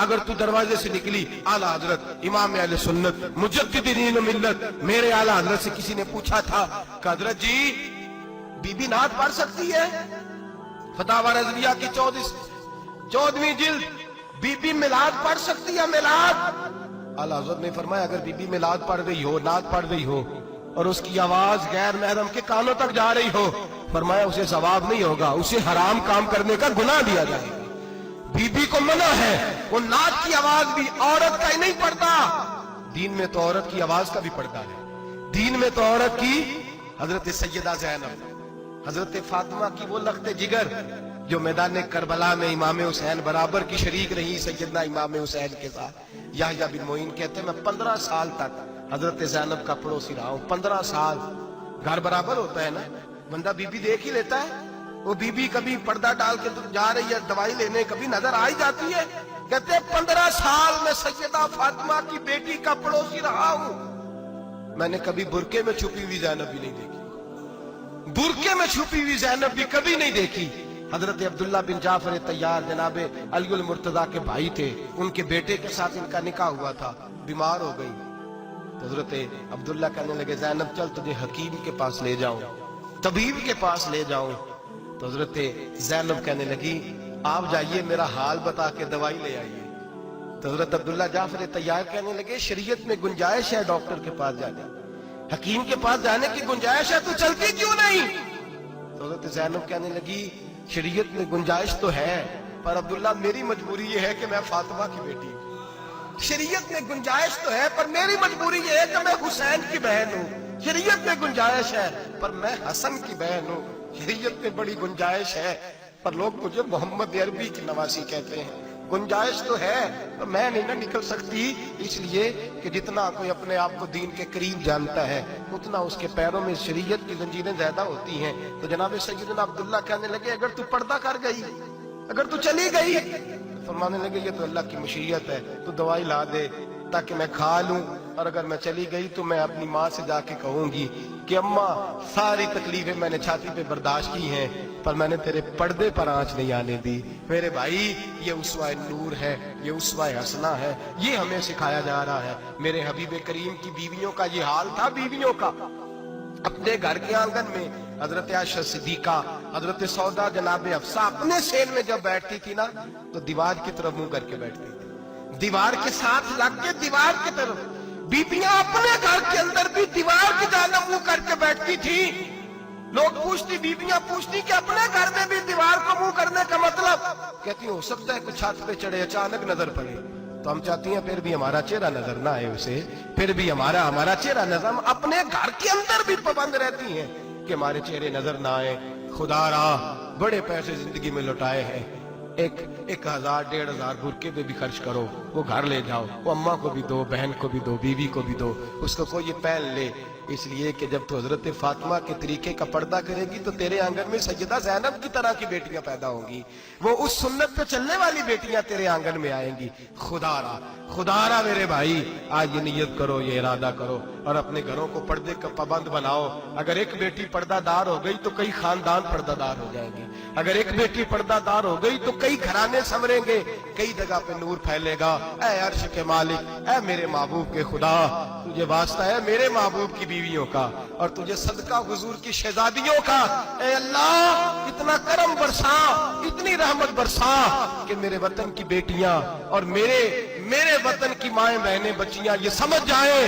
اگر تو دروازے سے نکلی اعلیٰ حضرت امام اہل سنت مجدد دین و ملت میرے اعلیٰ حضرت سے کسی نے پوچھا تھا کہ حضرت جی بی بی نعت پڑھ سکتی ہے؟ فتاوی رضویہ کی 14ویں جلد، بی بی میلاد پڑھ سکتی ہے؟ میلاد اعلیٰ حضرت نے فرمایا اگر بی بی میلاد پڑھ رہی ہو، نعت پڑھ رہی ہو اور اس کی آواز غیر محرم کے کانوں تک جا رہی ہو، فرمایا اسے ثواب نہیں ہوگا، اسے حرام کام کرنے کا گناہ دیا جائے گا۔ بی بی کو منع ہے، وہ نعت کی آواز بھی عورت کا ہی نہیں پڑتا، دین میں تو عورت کی آواز کا بھی پڑتا ہے۔ دین میں تو عورت کی حضرت سیدہ زینب، حضرت فاطمہ کی وہ لخت جگر جو میدان کربلا میں امام حسین برابر کی شریک رہی سیدنا امام حسین کے ساتھ۔ یحییٰ بن معین کہتے ہیں میں 15 سال تک حضرت زینب کا پڑوسی رہا ہوں۔ 15 سال، گھر برابر ہوتا ہے نا، بندہ بی بی دیکھ ہی لیتا ہے۔ وہ بی بی کبھی پردہ ڈال کے جا رہی ہے دوائی لینے، کبھی نظر آ ہی جاتی ہے۔ کہتے ہیں 15 سال میں سیدہ فاطمہ کی بیٹی کا پڑوسی رہا ہوں، میں نے کبھی برقعے میں چھپی ہوئی زینب بھی نہیں دیکھی، برقعے میں چھپی ہوئی زینب بھی کبھی نہیں دیکھی۔ حضرت عبداللہ بن جعفر طیار جناب علی المرتضیٰ کے بھائی تھے، ان کے بیٹے کے ساتھ ان کا نکاح ہوا تھا، بیمار ہو گئی تو حضرت عبداللہ کہنے لگے زینب چل تجھے حکیم کے پاس لے جاؤں، طبیب کے پاس لے جاؤں۔ تو حضرت زینب کہنے لگی آپ جائیے میرا حال بتا کے دوائی لے آئیے۔ تو حضرت عبداللہ جعفر طیار کہنے لگے شریعت میں گنجائش ہے ڈاکٹر کے پاس جانے، حکیم کے پاس جانے کی گنجائش ہے، تو چلتی کیوں نہیں؟ تو حضرت زینب کہنے لگی شریعت میں گنجائش تو ہے پر عبداللہ میری مجبوری یہ ہے کہ میں فاطمہ کی بیٹی ہوں۔ شریعت میں گنجائش تو ہے پر میری مجبوری یہ ہے کہ میں حسین کی بہن ہوں۔ شریعت میں گنجائش ہے پر میں حسن کی بہن ہوں۔ شریعت میں بڑی گنجائش ہے پر لوگ مجھے محمد عربی کی نواسی کہتے ہیں۔ گنجائش تو ہے پر میں نہیں نہ نکل سکتی، اس لیے کہ جتنا کوئی اپنے آپ کو دین کے قریب جانتا ہے اتنا اس کے پیروں میں شریعت کی زنجیریں زیادہ ہوتی ہیں۔ تو جناب سیدنا عبداللہ کہنے لگے اگر تو پردہ کر گئی، اگر تو چلی گئی، فرمانے لگے یہ تو اللہ کی مشیت ہے، تو دوائی لا دے تاکہ میں کھا لوں، اور اگر میں چلی گئی تو میں اپنی ماں سے جا کے کہوں گی کہ اماں ساری تکلیفیں میں نے چھاتی پہ برداشت کی ہیں پر میں نے تیرے پردے پر آنچ نہیں آنے دی۔ میرے بھائی یہ اسوہ نور ہے، یہ اسوہ حسنہ ہے، یہ ہمیں سکھایا جا رہا ہے۔ میرے حبیب کریم کی بیویوں کا یہ حال تھا، بیویوں کا اپنے گھر کے آنگن میں حضرت عائشہ صدیقہ، حضرت سودا جناب حفصہ اپنے سین میں جب بیٹھتی تھی نا تو دیوار کی طرف منہ کر کے بیٹھتی تھی، دیوار کے ساتھ لگ کے دیوار کی طرف۔ بیبیاں اپنے گھر کے اندر بھی دیوار کی جانب منہ کر کے بیٹھتی تھی۔ لوگ پوچھتی، بیبیاں پوچھتی کہ اپنے گھر میں بھی دیوار کو منہ کرنے کا مطلب؟ کہتی ہو سکتا ہے کہ چھت پہ چڑھے اچانک نظر پڑے تو ہم چاہتی ہیں پھر بھی ہمارا چہرہ نظر نہ آئے اسے، پھر بھی ہمارا چہرہ نظر، ہم اپنے گھر کے اندر بھی پابند رہتی ہیں کہ ہمارے چہرے نظر نہ آئے۔ خدا را بڑے پیسے زندگی میں لٹائے ہیں، 1000 1500 برقعے پہ بھی خرچ کرو، وہ گھر لے جاؤ، وہ اماں کو بھی دو، بہن کو بھی دو، بیوی کو بھی دو، اس کو کوئی پہن لے، اس لیے کہ جب تو حضرت فاطمہ کے طریقے کا پردہ کرے گی تو تیرے آنگن میں سیدہ زینب کی طرح کی بیٹیاں پیدا ہوں گی، وہ اس سنت پہ چلنے والی بیٹیاں تیرے آنگن میں آئیں گی۔ خدا را میرے بھائی آج یہ نیت کرو، یہ ارادہ کرو اور اپنے گھروں کو پردے کا پابند بناؤ۔ اگر ایک بیٹی پردہ دار ہو گئی تو کئی خاندان پردہ دار ہو جائیں گے، اگر ایک بیٹی پردہ دار ہو گئی تو کئی گھرانے سنوریں گے، کئی جگہ پہ نور پھیلے گا۔ اے عرش کے مالک، اے میرے محبوب کے خدا، تجھے واسطہ ہے میرے محبوب کی بیویوں کا اور تجھے صدقہ حضور کی شہزادیوں کا۔ اے اللہ اتنا کرم برسا، اتنی رحمت برسا کہ میرے وطن کی بیٹیاں اور میرے وطن کی مائیں بہنیں بچیاں یہ سمجھ جائیں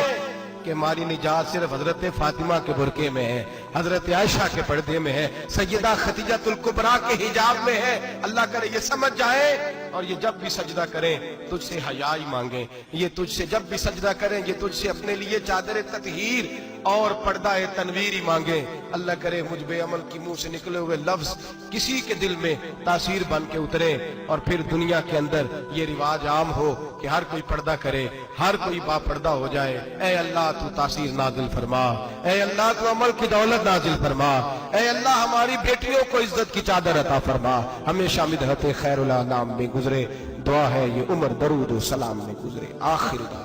کہ ہماری نجات صرف حضرت فاطمہ کے برقعے میں ہے، حضرت عائشہ کے پردے میں ہے، سیدہ خدیجہ الکبریٰ کے حجاب میں ہے۔ اللہ کرے یہ سمجھ جائے اور یہ جب بھی سجدہ کریں تجھ سے حیا مانگیں، یہ تجھ سے جب بھی سجدہ کریں یہ تجھ سے اپنے لیے چادر تطہیر اور پردہ تنویر ہی مانگیں۔ اللہ کرے مجھ بے عمل کی منہ سے نکلے ہوئے لفظ کسی کے دل میں تاثیر بن کے اترے اور پھر دنیا کے اندر یہ رواج عام ہو کہ ہر کوئی پردہ کرے، ہر کوئی با پردہ ہو جائے۔ اے اللہ تو تاثیر نازل فرما، اے اللہ تو عمل کی دولت نازل فرما، اے اللہ ہماری بیٹیوں کو عزت کی چادر عطا فرما، ہمیشہ مدحت خیر الانام میں گزرے۔ دعا ہے یہ عمر درود و سلام میں گزرے۔ آخر دعا